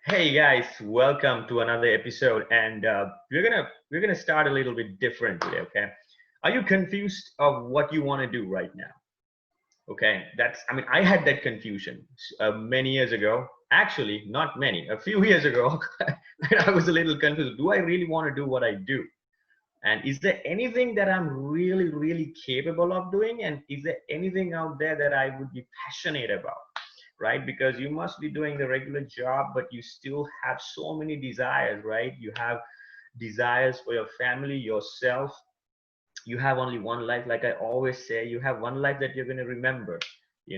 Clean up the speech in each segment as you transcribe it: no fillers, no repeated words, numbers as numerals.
Hey guys, welcome to another episode, and we're gonna start a little bit different today. Okay, are you confused of what you want to do right now? Okay, I had that confusion many years ago. Actually, not many, a few years ago. I was a little confused. Do I really want to do what I do? And is there anything that I'm really, really capable of doing? And is there anything out there that I would be passionate about? Right? Because you must be doing the regular job, but you still have so many desires, right? You have desires for your family, yourself. You have only one life. Like I always say, you have one life that you're going to remember.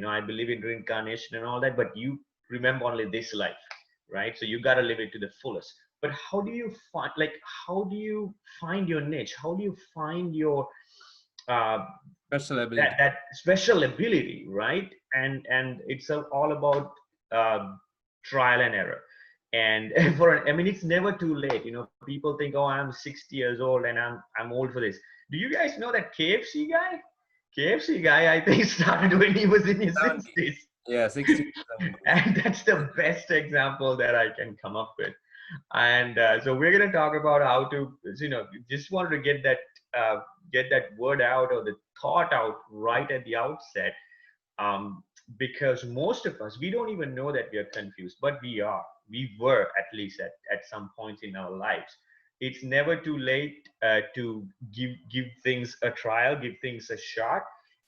I believe in reincarnation and all that, but you remember only this life, right? So you got to live it to the fullest. But how do you find your niche? How do you find your uh, Special that ability. that special ability, right? And it's all about trial and error. And it's never too late. People think, oh, I'm 60 years old and I'm old for this. Do you guys know that KFC guy, I think, started when he was in his 70. 60s? Yeah, 60 to 70s. And that's the best example that I can come up with. And so we're going to talk about how to, just wanted to get that word out or the thought out right at the outset. um, because most of us, we don't even know that we are confused, but we were, at least at some points in our lives. It's never too late to give things a trial, give things a shot,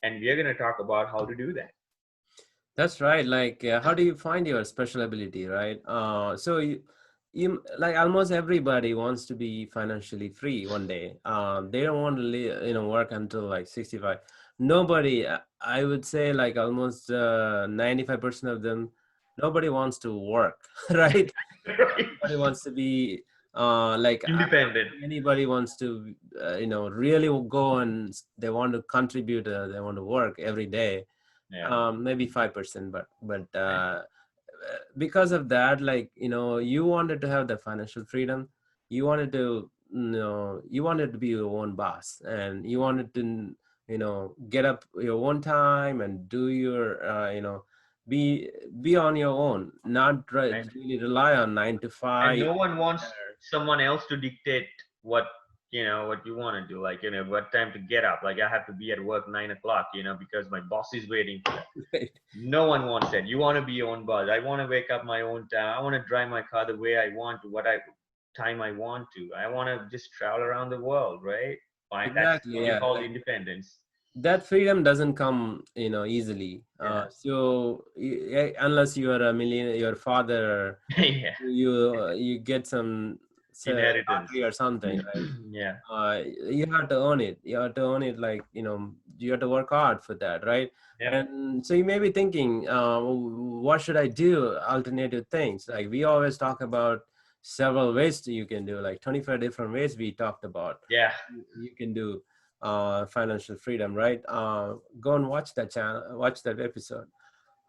and we are going to talk about how to do that. That's right. Like, how do you find your special ability, right? You like almost everybody wants to be financially free one day. They don't want to work until like 65. Nobody, I would say, like almost 95% of them, nobody wants to work, right? Right. Nobody wants to be like I don't Independent. think anybody wants to really go and they want to contribute. They want to work every day. Yeah. Maybe 5%, but because of that, like you wanted to have the financial freedom. You wanted to you wanted to be your own boss, and you wanted to get up your own time and do your be be on your own, not And really rely on nine to and five. no one wants someone else to dictate what what you want to do, like what time to get up. Like I have to be at work 9 o'clock, because my boss is waiting for that. Right. No one wants that. You want to be your own boss. I want to wake up my own time. I want to drive my car the way I want to, what I time I want to. I want to just travel around the world, right? Fine. That's Exactly. what you Yeah. call independence. That freedom doesn't come easily, Yeah. unless you are a millionaire, your father, Yeah. you get some say, Inheritance. lottery or something, right? Yeah. You have to own it. You have to own it, like you have to work hard for that, right? Yep. And so you may be thinking, what should I do? Alternative things, like we always talk about several ways you can do, like 25 different ways we talked about. Yeah. You can do financial freedom, right? Go and watch that channel, watch that episode.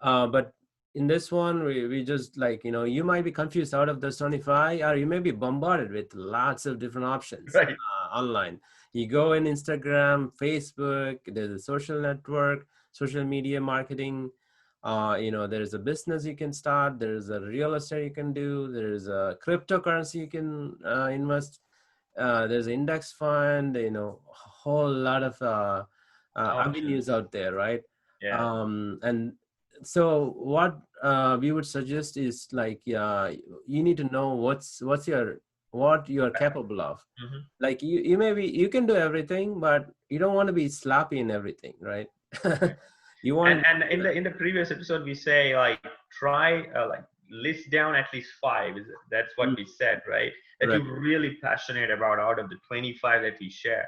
But in this one, we just like, you might be confused out of the 25, or you may be bombarded with lots of different options Right. online. You go in Instagram, Facebook, there's a social network, social media marketing. There's a business you can start. There's a real estate you can do. There's a cryptocurrency you can invest. There's an index fund, a whole lot of Options. avenues out there, right? Yeah. And so what we would suggest is like, you need to know what you're capable of. Mhm. Like you maybe you can do everything, but you don't want to be sloppy in everything, right? Right. You and want and in the previous episode we say, like, try, like, list down at least five. That's what Mm, we said, right? That right. you're really passionate about out of the 25 that we shared,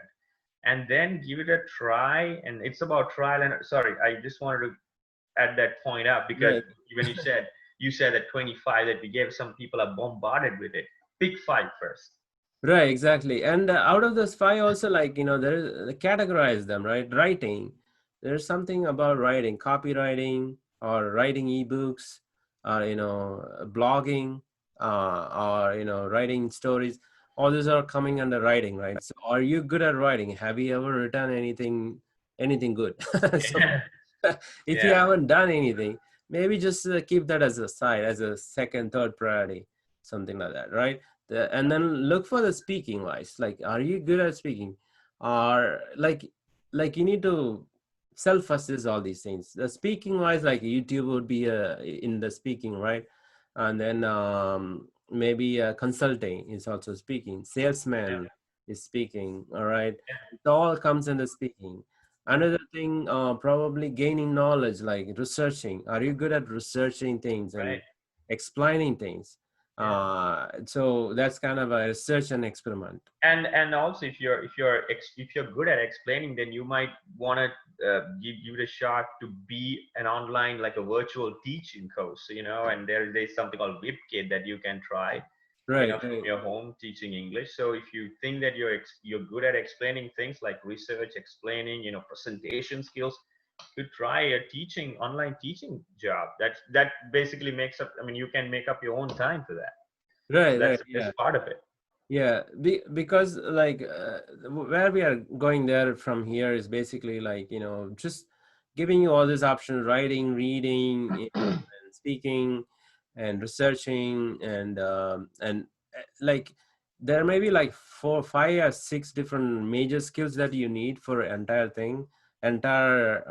and then give it a try. And it's about trial and sorry, I just wanted to add that point up, because Right. when you said that 25 that we gave, some people are bombarded with it. Pick five first. Right, exactly. And out of those five, also, like, there is categorize them, right? Writing. There's something about writing, copywriting, or writing ebooks, or blogging, or writing stories. All these are coming under writing, right? So, are you good at writing? Have you ever written anything good? So, if you Yeah. haven't done anything, maybe just keep that as a side, as a second, third priority. something like that, right? And then look for the speaking wise, like, are you good at speaking? Or like you need to self assess all these things. The speaking wise, like YouTube would be in the speaking, right? And then maybe consulting is also speaking, Yeah. salesman is speaking, all right? It all comes in the speaking. Another thing, probably gaining knowledge, like researching. Are you good at researching things and Right. explaining things? Yeah. So that's kind of a research and experiment. And also if you're good at explaining, then you might want to give it a shot to be an online, like a virtual teaching course, and there's something called WebKit that you can try, Right, from right. your home, teaching English. So if you think that you're good at explaining things like research, explaining, presentation skills, you could try a teaching online teaching job. That basically makes up, I mean, you can make up your own time for that. So Right, that's right. the Yeah. best part of it. Yeah, because like where we are going there from here is basically like, just giving you all these options: writing, reading, and speaking, and researching, and like there may be like 4, 5 or 6 different major skills that you need for entire thing, entire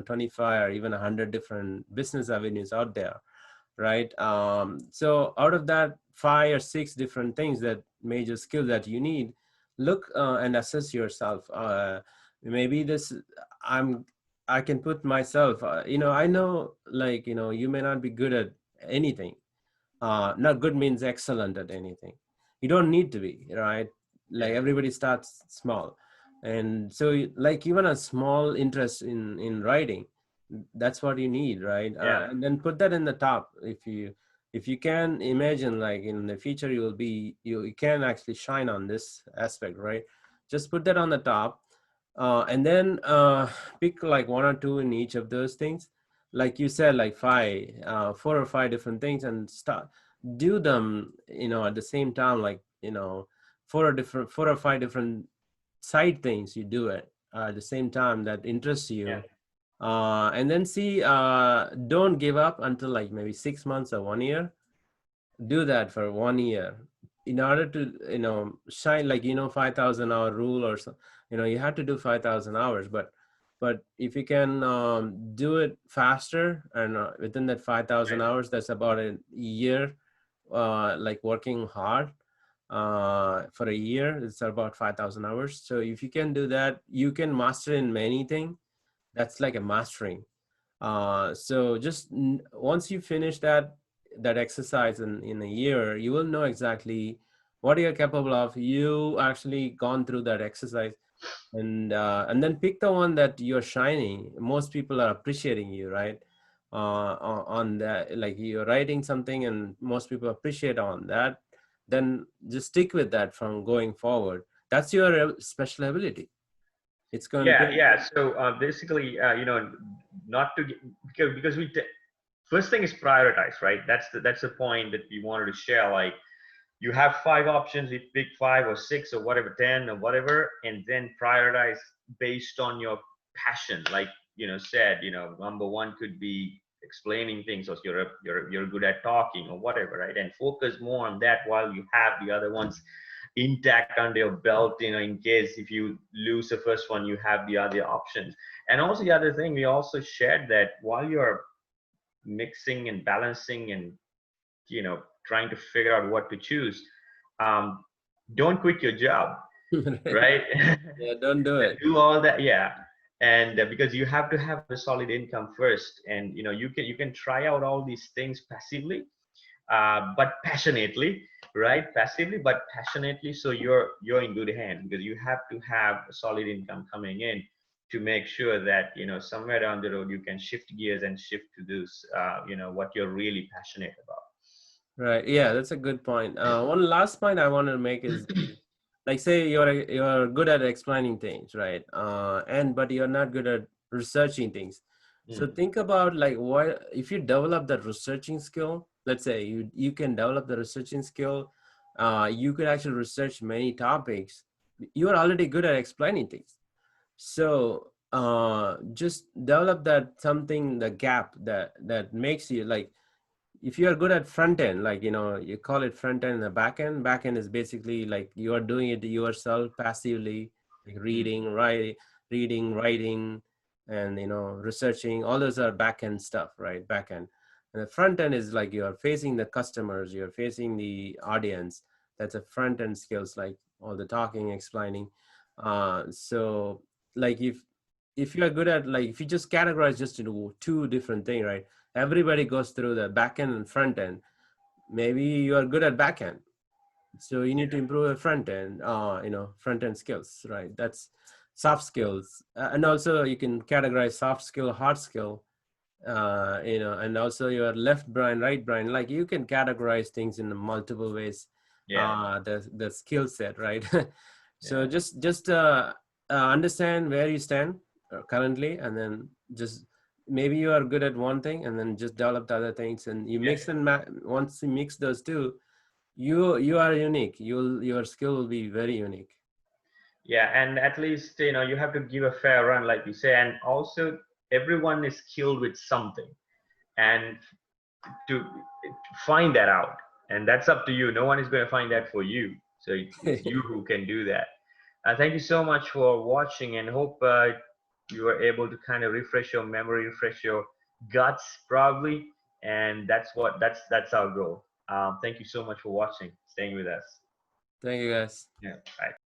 25 or even 100 different business avenues out there, right? So out of that 5 or 6 different things, that major skill that you need, look and assess yourself. Maybe this, I'm I can put myself, I know, like, you may not be good at anything. Not good means excellent at anything. You don't need to be, right? Like, Yeah. everybody starts small. And so like even a small interest in writing, that's what you need, right? Yeah. And then put that in the top. If you can imagine, like, in the future you can actually shine on this aspect, right? Just put that on the top. And then pick like 1 or 2 in each of those things, like you said, like 4 or 5 different things, and start do them, at the same time, like, 4 or 5 different side things. You do it at the same time that interests Yeah. you, and then see, don't give up until like maybe 6 months or 1 year. Do that for 1 year in order to, shine, like, 5,000 hour rule or so. You have to do 5,000 hours, but if you can do it faster, and within that 5,000 Right. hours, that's about a year, like working hard for a year, it's about 5,000 hours. So if you can do that, you can master in many things. That's like a mastering. So just once you finish that exercise in a year, you will know exactly what you're capable of. You actually gone through that exercise, and then pick the one that you're shining. Most people are appreciating you, right? On that, like, you're writing something and most people appreciate on that, then just stick with that from going forward. That's your special ability. It's going Yeah. to. Yeah. So basically, not to get, because first thing is prioritize, right? That's the point that we wanted to share. Like, you have 5 options, you pick 5 or 6 or whatever, 10 or whatever, and then prioritize based on your passion. Like, said, number one could be explaining things, or you're good at talking or whatever, right? And focus more on that while you have the other ones intact under your belt, in case if you lose the first one, you have the other options. And also the other thing, we also shared that while you're mixing and balancing and trying to figure out what to choose, um, don't quit your job, right? Yeah, don't do it. Do all that, yeah. And because you have to have a solid income first, and you can try out all these things passively, but passionately, right? Passively but passionately, so you're in good hands, because you have to have a solid income coming in to make sure that somewhere down the road you can shift gears and shift to this, what you're really passionate about. Right. Yeah, that's a good point. One last point I want to make is like, say you're good at explaining things, right? But you're not good at researching things. So Mm. think about, like, what if you develop that researching skill? Let's say you can develop the researching skill. You could actually research many topics. You are already good at explaining things. So just develop that something, the gap that makes you like, if you are good at front end, like, you know, you call it front end and the back end. Back end is basically like you are doing it yourself passively, like Mm. reading, writing, and, you know, researching. All those are back end stuff, right? Back end. And the front end is like you're facing the customers, you're facing the audience. That's a front end skills, like all the talking, explaining. So like if you are good at, like, if you just categorize just into two different things, right? Everybody goes through the back end and front end. Maybe you are good at back end, so you need to improve the front end, you know, front end skills, right? That's soft skills. And also you can categorize soft skill, hard skill, you know, and also your left brain, right brain. Like, you can categorize things in multiple ways. Yeah, The skill set, right? So yeah, just understand where you stand currently, and then just maybe you are good at one thing, and then just develop the other things, and you yeah, mix and once you mix those two, you are unique. Your skill will be very unique. yeah. And at least, you know, you have to give a fair run, like you say. And also, everyone is skilled with something, and to find that out, and that's up to you. No one is going to find that for you, so it's you who can do that. Thank you so much for watching, and hope you were able to kind of refresh your memory, refresh your guts, probably. And that's our goal. Thank you so much for watching, staying with us. Thank you, guys. Yeah, bye.